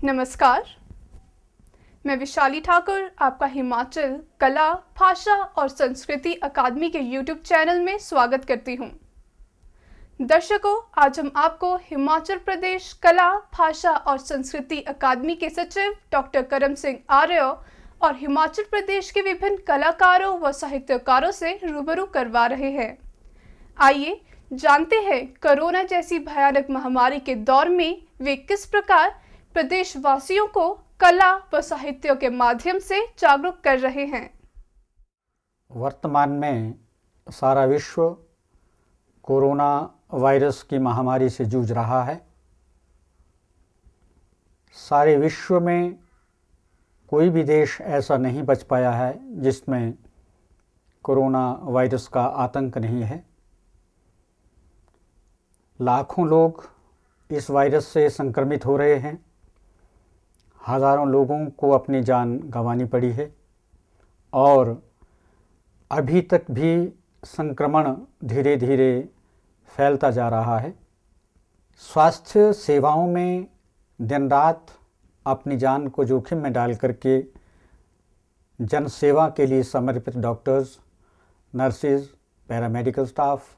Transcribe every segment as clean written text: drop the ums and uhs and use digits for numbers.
नमस्कार, मैं विशाली ठाकुर आपका हिमाचल कला, भाषा और संस्कृति अकादमी के यूट्यूब चैनल में स्वागत करती हूं। दर्शकों, आज हम आपको हिमाचल प्रदेश कला, भाषा और संस्कृति अकादमी के सचिव डॉक्टर करम सिंह आर्य और हिमाचल प्रदेश के विभिन्न कलाकारों व साहित्यकारों से रूबरू करवा रहे हैं। आइए जानते हैं कोरोना जैसी भयानक महामारी के दौर में वे किस प्रकार प्रदेशवासियों को कला व साहित्य के माध्यम से जागरूक कर रहे हैं। वर्तमान में सारा विश्व कोरोना वायरस की महामारी से जूझ रहा है। सारे विश्व में कोई भी देश ऐसा नहीं बच पाया है जिसमें कोरोना वायरस का आतंक नहीं है। लाखों लोग इस वायरस से संक्रमित हो रहे हैं। हज़ारों लोगों को अपनी जान गंवानी पड़ी है और अभी तक भी संक्रमण धीरे धीरे फैलता जा रहा है। स्वास्थ्य सेवाओं में दिन रात अपनी जान को जोखिम में डाल करके जन सेवा के लिए समर्पित doctors, nurses, paramedical staff,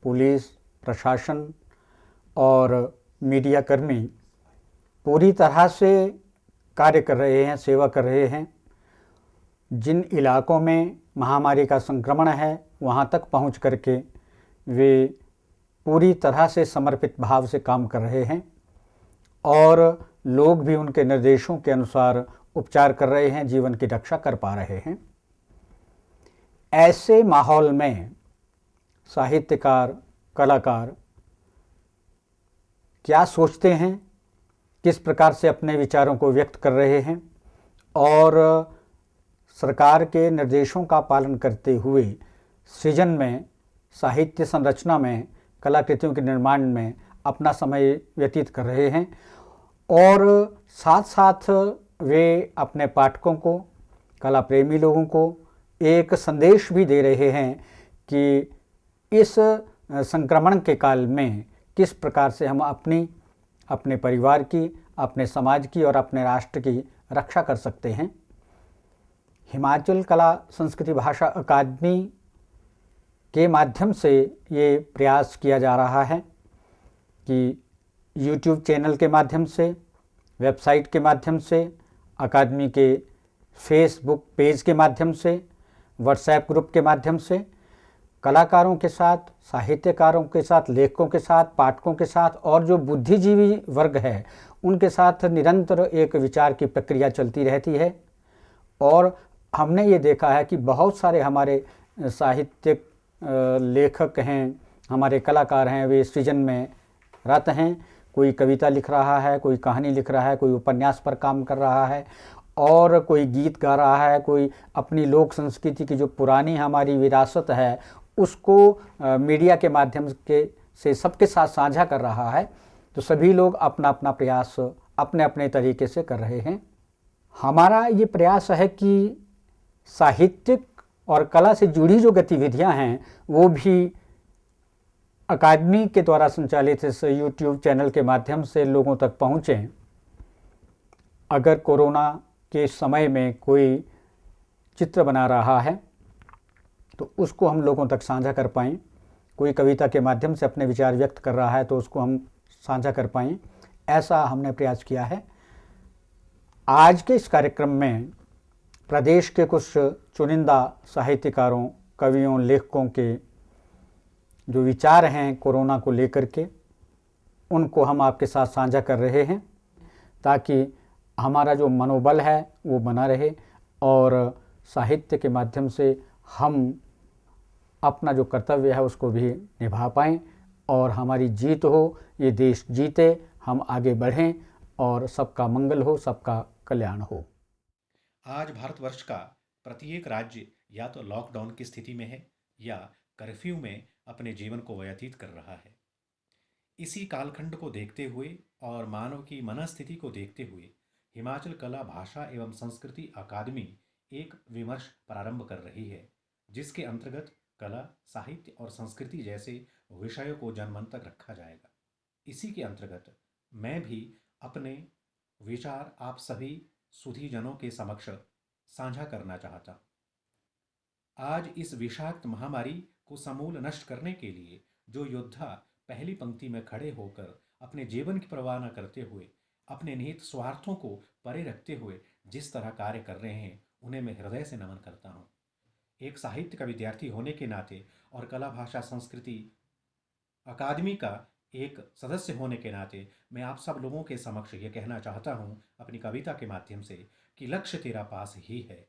police, प्रशासन और मीडिया कर्मी पूरी तरह से कार्य कर रहे हैं, सेवा कर रहे हैं। जिन इलाकों में महामारी का संक्रमण है वहाँ तक पहुँच करके वे पूरी तरह से समर्पित भाव से काम कर रहे हैं और लोग भी उनके निर्देशों के अनुसार उपचार कर रहे हैं, जीवन की रक्षा कर पा रहे हैं। ऐसे माहौल में साहित्यकार, कलाकार क्या सोचते हैं, किस प्रकार से अपने विचारों को व्यक्त कर रहे हैं और सरकार के निर्देशों का पालन करते हुए सृजन में, साहित्य संरचना में, कलाकृतियों के निर्माण में अपना समय व्यतीत कर रहे हैं और साथ साथ वे अपने पाठकों को, कला प्रेमी लोगों को एक संदेश भी दे रहे हैं कि इस संक्रमण के काल में किस प्रकार से हम अपने परिवार की, अपने समाज की और अपने राष्ट्र की रक्षा कर सकते हैं। हिमाचल कला, संस्कृति, भाषा अकादमी के माध्यम से ये प्रयास किया जा रहा है कि यूट्यूब चैनल के माध्यम से, वेबसाइट के माध्यम से, अकादमी के फेसबुक पेज के माध्यम से, व्हाट्सएप ग्रुप के माध्यम से कलाकारों के साथ, साहित्यकारों के साथ, लेखकों के साथ, पाठकों के साथ और जो बुद्धिजीवी वर्ग है उनके साथ निरंतर एक विचार की प्रक्रिया चलती रहती है। और हमने ये देखा है कि बहुत सारे हमारे साहित्यिक लेखक हैं, हमारे कलाकार हैं, वे सृजन में रत हैं। कोई कविता लिख रहा है, कोई कहानी लिख रहा है, कोई उपन्यास पर काम कर रहा है और कोई गीत गा रहा है, कोई अपनी लोक संस्कृति की जो पुरानी हमारी विरासत है उसको मीडिया के माध्यम से सबके साथ साझा कर रहा है। तो सभी लोग अपना अपना प्रयास अपने अपने तरीके से कर रहे हैं। हमारा ये प्रयास है कि साहित्यिक और कला से जुड़ी जो गतिविधियां हैं वो भी अकादमी के द्वारा संचालित इस यूट्यूब चैनल के माध्यम से लोगों तक पहुँचें। अगर कोरोना के समय में कोई चित्र बना रहा है तो उसको हम लोगों तक साझा कर पाएँ। कोई कविता के माध्यम से अपने विचार व्यक्त कर रहा है तो उसको हम साझा कर पाएँ, ऐसा हमने प्रयास किया है। आज के इस कार्यक्रम में प्रदेश के कुछ चुनिंदा साहित्यकारों, कवियों, लेखकों के जो विचार हैं कोरोना को लेकर के, उनको हम आपके साथ साझा कर रहे हैं ताकि हमारा जो मनोबल है वो बना रहे और साहित्य के माध्यम से हम अपना जो कर्तव्य है उसको भी निभा पाएँ और हमारी जीत हो, ये देश जीते, हम आगे बढ़ें और सबका मंगल हो, सबका कल्याण हो। आज भारतवर्ष का प्रत्येक राज्य या तो लॉकडाउन की स्थिति में है या कर्फ्यू में अपने जीवन को व्यतीत कर रहा है। इसी कालखंड को देखते हुए और मानव की मनस्थिति को देखते हुए हिमाचल कला, भाषा एवं संस्कृति अकादमी एक विमर्श प्रारंभ कर रही है, जिसके अंतर्गत कला, साहित्य और संस्कृति जैसे विषयों को जनमन तक रखा जाएगा। इसी के अंतर्गत मैं भी अपने विचार आप सभी सुधीजनों के समक्ष साझा करना चाहता। आज इस विषाक्त महामारी को समूल नष्ट करने के लिए जो योद्धा पहली पंक्ति में खड़े होकर अपने जीवन की परवाह न करते हुए अपने निहित स्वार्थों को परे रखते हुए जिस तरह कार्य कर रहे हैं, उन्हें मैं हृदय से नमन करता हूँ। एक साहित्य का विद्यार्थी होने के नाते और कला भाषा संस्कृति अकादमी का एक सदस्य होने के नाते मैं आप सब लोगों के समक्ष ये कहना चाहता हूँ अपनी कविता के माध्यम से कि लक्ष्य तेरा पास ही है।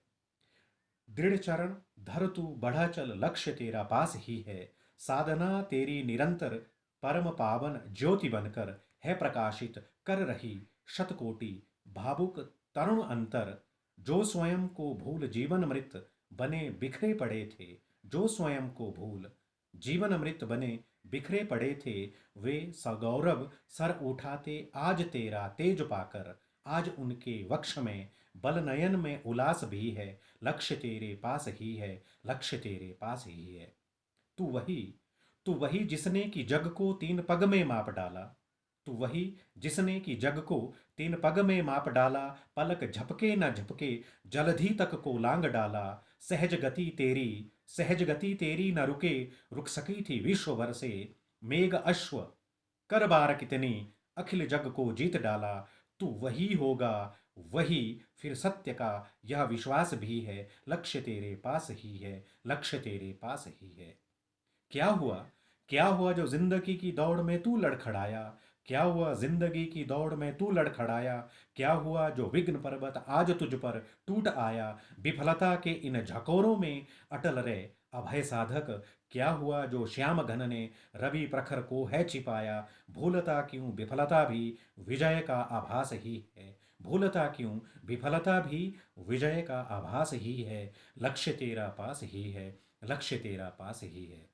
दृढ़ चरण धर तू बढ़ा चल, लक्ष्य तेरा पास ही है। साधना तेरी निरंतर परम पावन ज्योति बनकर है प्रकाशित कर रही शतकोटि भावुक तरुण अंतर। जो स्वयं को भूल जीवन अमृत बने बिखरे पड़े थे, जो स्वयं को भूल जीवन अमृत बने बिखरे पड़े थे, वे सगौरव सर उठाते आज तेरा तेज पाकर। आज उनके वक्ष में बल नयन में उल्लास भी है। लक्ष्य तेरे पास ही है, लक्ष्य तेरे पास ही है। तू वही जिसने कि जग को 3 पग में माप डाला। तू वही जिसने कि जग को 3 पग में माप डाला। पलक झपके न झपके जलधि तक को लांग डाला। सहज गति तेरी न रुके, रुक सकी थी विश्व भर से। मेघ अश्व कर बार कितनी, अखिल जग को जीत डाला। तू वही होगा वही, फिर सत्य का यह विश्वास भी है। लक्ष्य तेरे पास ही है, लक्ष्य तेरे पास ही है। क्या हुआ जो जिंदगी की दौड़ में तू लड़खड़ाया। क्या हुआ जिंदगी की दौड़ में तू लड़खड़ाया। क्या हुआ जो विघ्न पर्वत आज तुझ पर टूट आया। विफलता के इन झकोरों में अटल रहे अभय साधक। क्या हुआ जो श्याम घन ने रवि प्रखर को है छिपाया। भूलता क्यों विफलता भी विजय का आभास ही है। भूलता क्यों विफलता भी विजय का आभास ही है। लक्ष्य तेरा पास ही है, लक्ष्य तेरा पास ही है।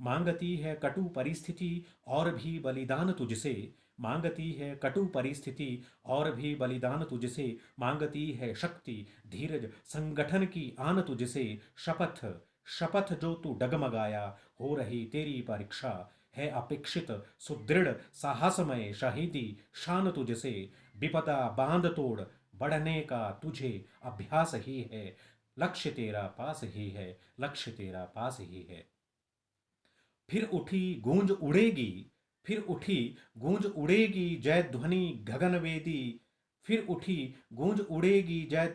मांगती है कटु परिस्थिति और भी बलिदान तुझसे। मांगती है कटु परिस्थिति और भी बलिदान तुझसे। मांगती है शक्ति धीरज संगठन की आन तुझसे। शपथ जो तू डगमगाया, हो रही तेरी परीक्षा है अपेक्षित सुदृढ़ साहसमय शहीदी शान तुझसे। विपदा बांध तोड़ बढ़ने का तुझे अभ्यास ही है। लक्ष्य तेरा पास ही है, लक्ष्य तेरा पास ही है। फिर उठी गूंज उड़ेगी जय ध्वनि गगनवेदी। फिर उठी गूंज उड़ेगी जय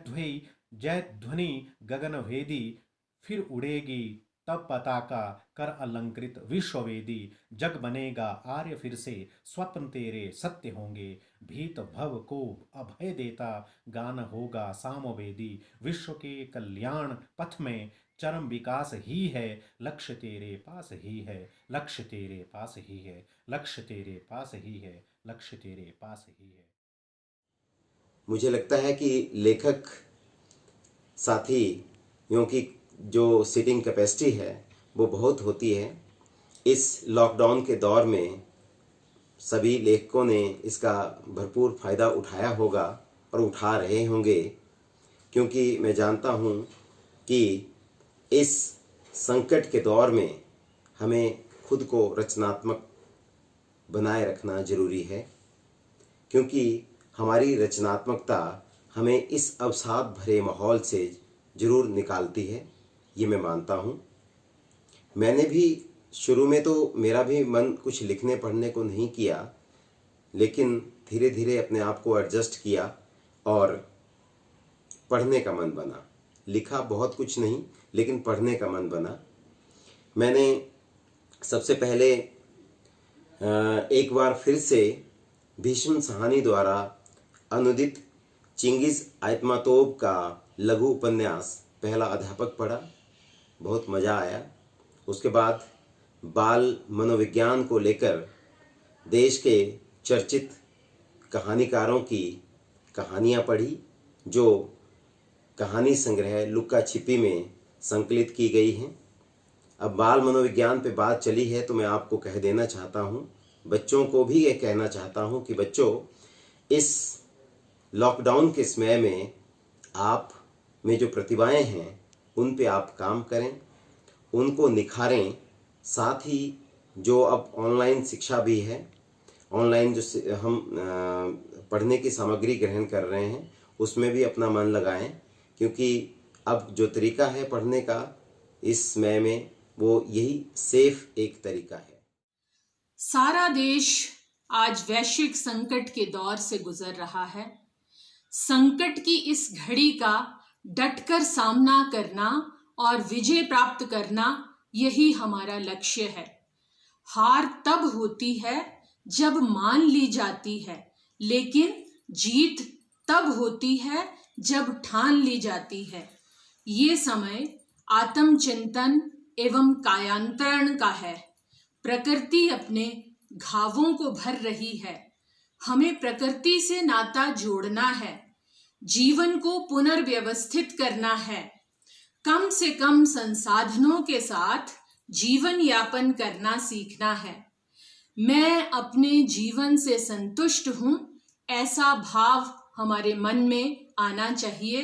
ध्वनि गगनवेदी। फिर उड़ेगी तब पताका कर अलंकृत विश्ववेदी। जग बनेगा आर्य फिर से, स्वप्न तेरे सत्य होंगे। भीत भव को अभय देता गान होगा सामवेदी। विश्व के कल्याण पथ में चरम विकास ही है। लक्ष्य तेरे पास ही है, लक्ष्य तेरे पास ही है, लक्ष्य तेरे पास ही है, लक्ष्य तेरे पास ही है। मुझे लगता है कि लेखक साथियों की जो सीटिंग कैपेसिटी है वो बहुत होती है। इस लॉकडाउन के दौर में सभी लेखकों ने इसका भरपूर फ़ायदा उठाया होगा और उठा रहे होंगे, क्योंकि मैं जानता हूँ कि इस संकट के दौर में हमें खुद को रचनात्मक बनाए रखना ज़रूरी है, क्योंकि हमारी रचनात्मकता हमें इस अवसाद भरे माहौल से ज़रूर निकालती है, ये मैं मानता हूँ। मैंने भी शुरू में तो मेरा भी मन कुछ लिखने पढ़ने को नहीं किया, लेकिन धीरे धीरे अपने आप को एडजस्ट किया और पढ़ने का मन बना। लिखा बहुत कुछ नहीं, लेकिन पढ़ने का मन बना। मैंने सबसे पहले एक बार फिर से भीष्म साहनी द्वारा अनुदित चिंगिज़ आइतमातोब का लघु उपन्यास पहला अध्यापक पढ़ा, बहुत मज़ा आया। उसके बाद बाल मनोविज्ञान को लेकर देश के चर्चित कहानीकारों की कहानियाँ पढ़ी, जो कहानी संग्रह लुक्का छिपी में संकलित की गई हैं। अब बाल मनोविज्ञान पे बात चली है तो मैं आपको कह देना चाहता हूँ, बच्चों को भी ये कहना चाहता हूँ कि बच्चों, इस लॉकडाउन के समय में आप में जो प्रतिभाएं हैं उन पे आप काम करें, उनको निखारें। साथ ही जो अब ऑनलाइन शिक्षा भी है, ऑनलाइन जो हम पढ़ने की सामग्री ग्रहण कर रहे हैं उसमें भी अपना मन लगाएं, क्योंकि अब जो तरीका है पढ़ने का इस समय में वो यही सेफ एक तरीका है। सारा देश आज वैश्विक संकट के दौर से गुजर रहा है। संकट की इस घड़ी का डटकर सामना करना और विजय प्राप्त करना यही हमारा लक्ष्य है। हार तब होती है जब मान ली जाती है, लेकिन जीत तब होती है जब ठान ली जाती है। ये समय आत्मचिंतन एवं कायांतरण का है। प्रकृति अपने घावों को भर रही है। हमें प्रकृति से नाता जोड़ना है, जीवन को पुनर्व्यवस्थित करना है, कम से कम संसाधनों के साथ जीवन यापन करना सीखना है। मैं अपने जीवन से संतुष्ट हूँ, ऐसा भाव हमारे मन में आना चाहिए।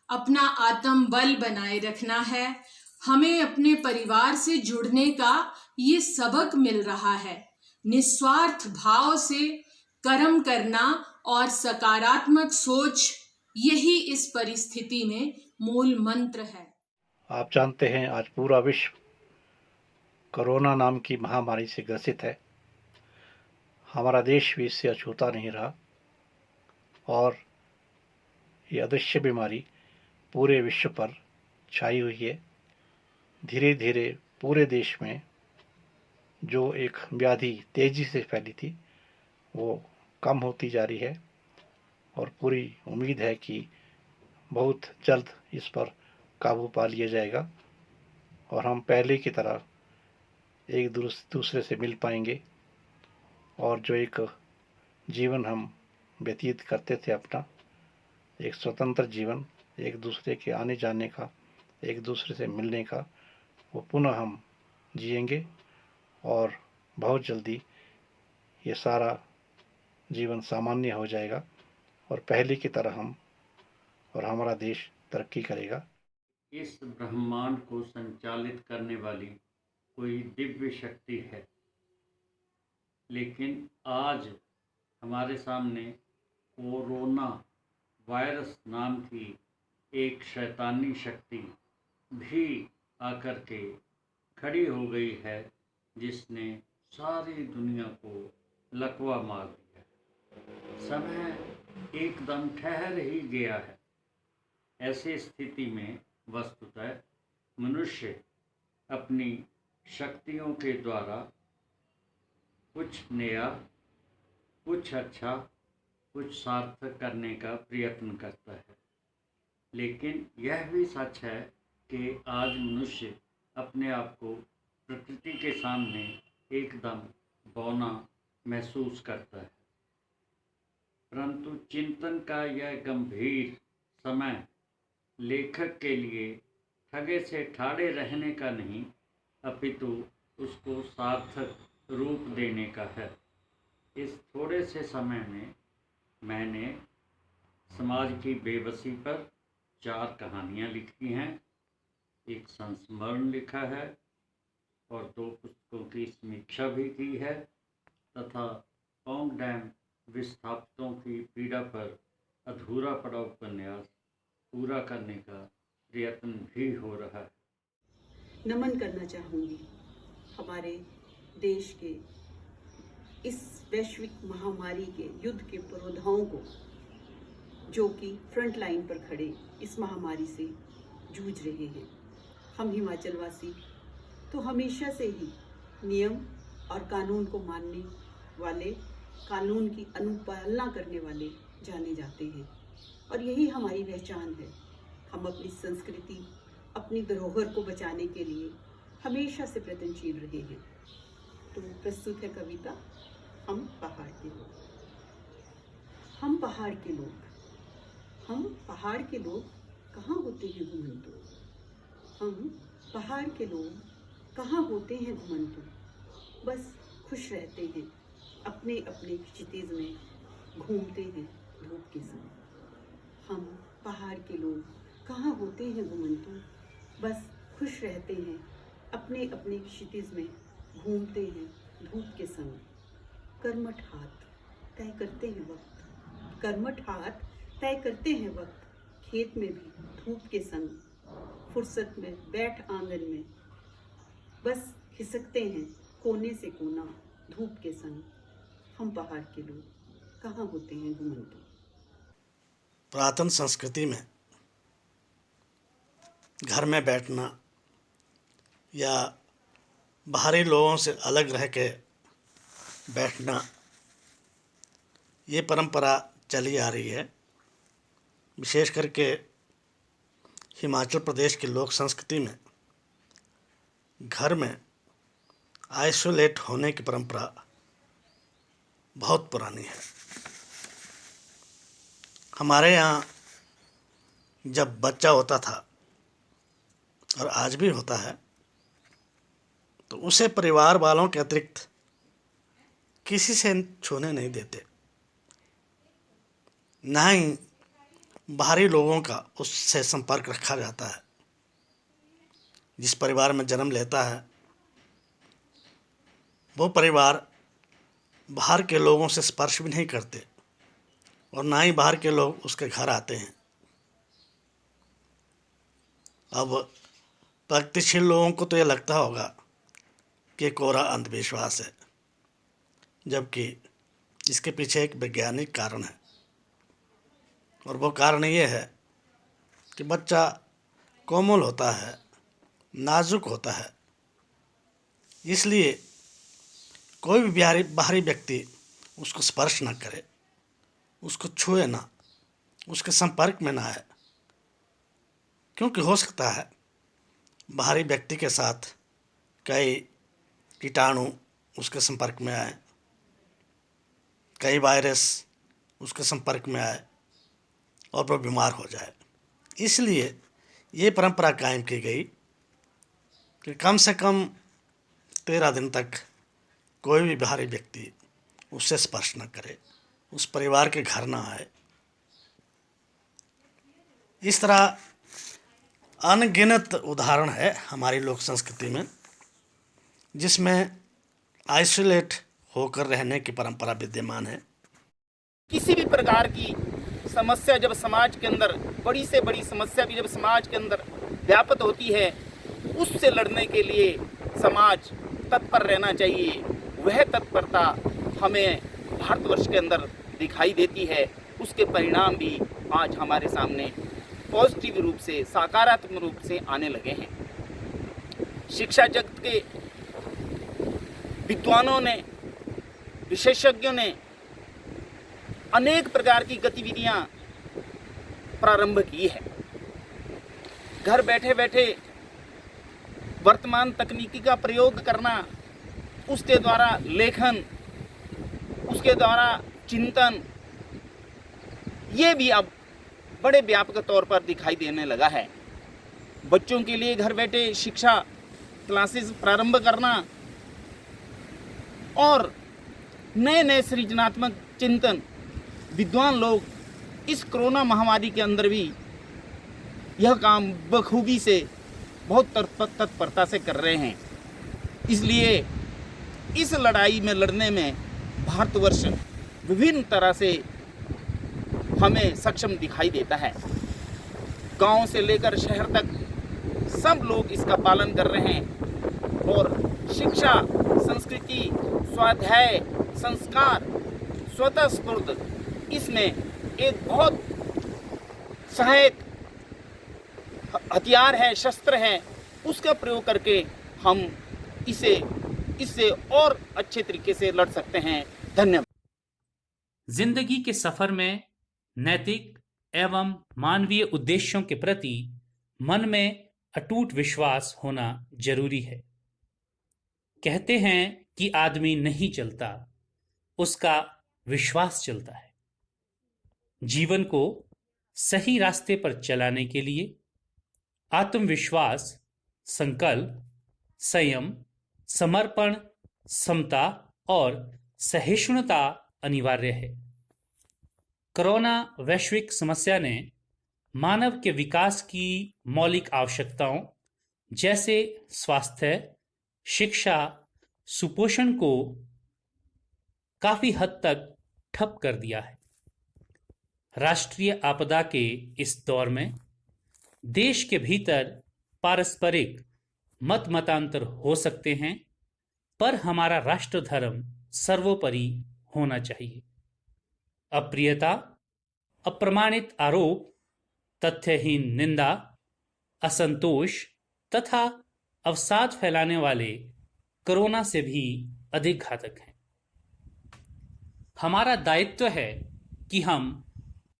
अपना आत्मबल बनाए रखना है। हमें अपने परिवार से जुड़ने का ये सबक मिल रहा है। निस्वार्थ भाव से कर्म करना और सकारात्मक सोच, यही इस परिस्थिति में मूल मंत्र है। आप जानते हैं आज पूरा विश्व कोरोना नाम की महामारी से ग्रसित है। हमारा देश भी इससे अछूता नहीं रहा और ये अदृश्य बीमारी पूरे विश्व पर छाई हुई है। धीरे धीरे पूरे देश में जो एक व्याधि तेज़ी से फैली थी वो कम होती जा रही है और पूरी उम्मीद है कि बहुत जल्द इस पर काबू पा लिया जाएगा और हम पहले की तरह एक दूसरे से मिल पाएंगे और जो एक जीवन हम व्यतीत करते थे अपना, एक स्वतंत्र जीवन, एक दूसरे के आने जाने का, एक दूसरे से मिलने का, वो पुनः हम जिएंगे और बहुत जल्दी ये सारा जीवन सामान्य हो जाएगा और पहले की तरह हम और हमारा देश तरक्की करेगा। इस ब्रह्मांड को संचालित करने वाली कोई दिव्य शक्ति है, लेकिन आज हमारे सामने कोरोना वायरस नाम की एक शैतानी शक्ति भी आकर के खड़ी हो गई है, जिसने सारी दुनिया को लकवा मार दिया। समय एकदम ठहर ही गया है। ऐसी स्थिति में वस्तुतः मनुष्य अपनी शक्तियों के द्वारा कुछ नया, कुछ अच्छा, कुछ सार्थक करने का प्रयत्न करता है। लेकिन यह भी सच है कि आज मनुष्य अपने आप को प्रकृति के सामने एकदम बौना महसूस करता है। परंतु चिंतन का यह गंभीर समय लेखक के लिए ठगे से ठाड़े रहने का नहीं, अपितु उसको सार्थक रूप देने का है। इस थोड़े से समय में मैंने समाज की बेबसी पर 4 कहानियाँ लिखी हैं, एक संस्मरण लिखा है और 2 पुस्तकों की समीक्षा भी की है तथा पोंग डैम विस्थापितों की पीड़ा पर अधूरा पड़ा उपन्यास पूरा करने का प्रयत्न भी हो रहा है। नमन करना चाहूँगी हमारे देश के इस वैश्विक महामारी के युद्ध के पुरोधाओं को, जो कि फ्रंट लाइन पर खड़े इस महामारी से जूझ रहे हैं। हम हिमाचल वासी तो हमेशा से ही नियम और कानून को मानने वाले, कानून की अनुपालना करने वाले जाने जाते हैं और यही हमारी पहचान है। हम अपनी संस्कृति, अपनी धरोहर को बचाने के लिए हमेशा से प्रयत्नशील रहे हैं। तो प्रस्तुत है कविता हम पहाड़ के लोग। हम पहाड़ के लोग, हम पहाड़ के लोग कहाँ होते हैं घुमंतु। हम पहाड़ के लोग कहाँ होते हैं घुमंतु। बस खुश रहते हैं, अपने अपने क्षितिज में घूमते हैं धूप के संग। हम पहाड़ के लोग कहाँ होते हैं घुमंतु, बस खुश रहते हैं, अपने अपने क्षितिज में घूमते हैं धूप के संग। कर्मठ हाथ तय करते हैं वक्त, कर्मठ हाथ तय करते हैं वक्त, खेत में भी धूप के संग, फुर्सत में बैठ आंगन में, बस खिसकते हैं कोने से कोना धूप के संग। हम पहाड़ के लोग कहाँ होते हैं घुमंतु। पुरातन संस्कृति में घर में बैठना या बाहरी लोगों से अलग रह के बैठना, ये परंपरा चली आ रही है। विशेष करके हिमाचल प्रदेश की लोक संस्कृति में घर में आइसोलेट होने की परंपरा बहुत पुरानी है। हमारे यहाँ जब बच्चा होता था और आज भी होता है, तो उसे परिवार वालों के अतिरिक्त किसी से छूने नहीं देते, ना ही बाहरी लोगों का उससे संपर्क रखा जाता है। जिस परिवार में जन्म लेता है वो परिवार बाहर के लोगों से स्पर्श भी नहीं करते और ना ही बाहर के लोग उसके घर आते हैं। अब प्रगतिशील लोगों को तो ये लगता होगा कि कोरा अंधविश्वास है, जबकि इसके पीछे एक वैज्ञानिक कारण है, और वो कारण ये है कि बच्चा कोमल होता है, नाजुक होता है, इसलिए कोई भी बाहरी व्यक्ति उसको स्पर्श ना करे, उसको छुए ना, उसके संपर्क में ना आए, क्योंकि हो सकता है बाहरी व्यक्ति के साथ कई कीटाणु उसके संपर्क में आए, कई वायरस उसके संपर्क में आए और वो बीमार हो जाए। इसलिए ये परंपरा कायम की गई कि कम से कम 13 दिन तक कोई भी बाहरी व्यक्ति उससे स्पर्श न करे, उस परिवार के घर ना आए। इस तरह अनगिनत उदाहरण है हमारी लोक संस्कृति में, जिसमें आइसोलेट होकर रहने की परंपरा विद्यमान है। किसी भी प्रकार की समस्या जब समाज के अंदर, बड़ी से बड़ी समस्या भी जब समाज के अंदर व्याप्त होती है, उससे लड़ने के लिए समाज तत्पर रहना चाहिए। वह तत्परता हमें भारतवर्ष के अंदर दिखाई देती है। उसके परिणाम भी आज हमारे सामने पॉजिटिव रूप से, सकारात्मक रूप से आने लगे हैं। शिक्षा जगत के विद्वानों ने, विशेषज्ञों ने अनेक प्रकार की गतिविधियां प्रारंभ की है। घर बैठे बैठे वर्तमान तकनीकी का प्रयोग करना, उसके द्वारा लेखन, उसके द्वारा चिंतन, ये भी अब बड़े व्यापक तौर पर दिखाई देने लगा है। बच्चों के लिए घर बैठे शिक्षा क्लासेस प्रारंभ करना और नए नए सृजनात्मक चिंतन विद्वान लोग इस कोरोना महामारी के अंदर भी यह काम बखूबी से बहुत तत्परता से कर रहे हैं। इसलिए इस लड़ाई में लड़ने में भारतवर्ष विभिन्न तरह से हमें सक्षम दिखाई देता है। गांव से लेकर शहर तक सब लोग इसका पालन कर रहे हैं और शिक्षा, संस्कृति, स्वाध्याय, संस्कार, स्वतः स्फूर्त, इसमें एक बहुत सहायक हथियार है, शस्त्र है। उसका प्रयोग करके हम इससे और अच्छे तरीके से लड़ सकते हैं। धन्यवाद। जिंदगी के सफर में नैतिक एवं मानवीय उद्देश्यों के प्रति मन में अटूट विश्वास होना जरूरी है। कहते हैं कि आदमी नहीं चलता, उसका विश्वास चलता है। जीवन को सही रास्ते पर चलाने के लिए आत्मविश्वास, संकल्प, संयम, समर्पण, समता और सहिष्णुता अनिवार्य है। कोरोना वैश्विक समस्या ने मानव के विकास की मौलिक आवश्यकताओं जैसे स्वास्थ्य, शिक्षा, सुपोषण को काफी हद तक ठप कर दिया है। राष्ट्रीय आपदा के इस दौर में देश के भीतर पारस्परिक मत मतांतर हो सकते हैं, पर हमारा राष्ट्र धर्म सर्वोपरि होना चाहिए। अप्रियता, अप्रमाणित आरोप, तथ्यहीन निंदा, असंतोष तथा अवसाद फैलाने वाले कोरोना से भी अधिक घातक हैं। हमारा दायित्व है कि हम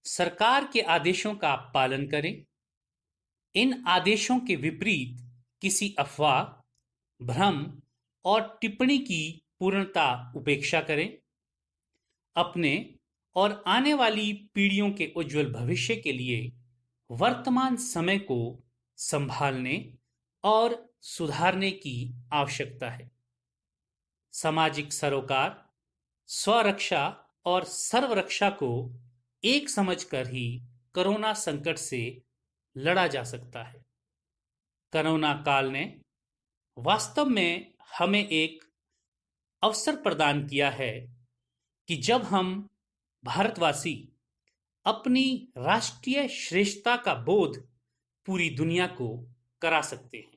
सरकार के आदेशों का पालन करें। इन आदेशों के विपरीत किसी अफवाह, भ्रम और टिप्पणी की पूर्णता उपेक्षा करें। अपने और आने वाली पीढ़ियों के उज्जवल भविष्य के लिए वर्तमान समय को संभालने और सुधारने की आवश्यकता है। सामाजिक सरोकार, स्वरक्षा और सर्वरक्षा को एक समझकर ही कोरोना संकट से लड़ा जा सकता है। कोरोना काल ने वास्तव में हमें एक अवसर प्रदान किया है कि जब हम भारतवासी अपनी राष्ट्रीय श्रेष्ठता का बोध पूरी दुनिया को करा सकते हैं।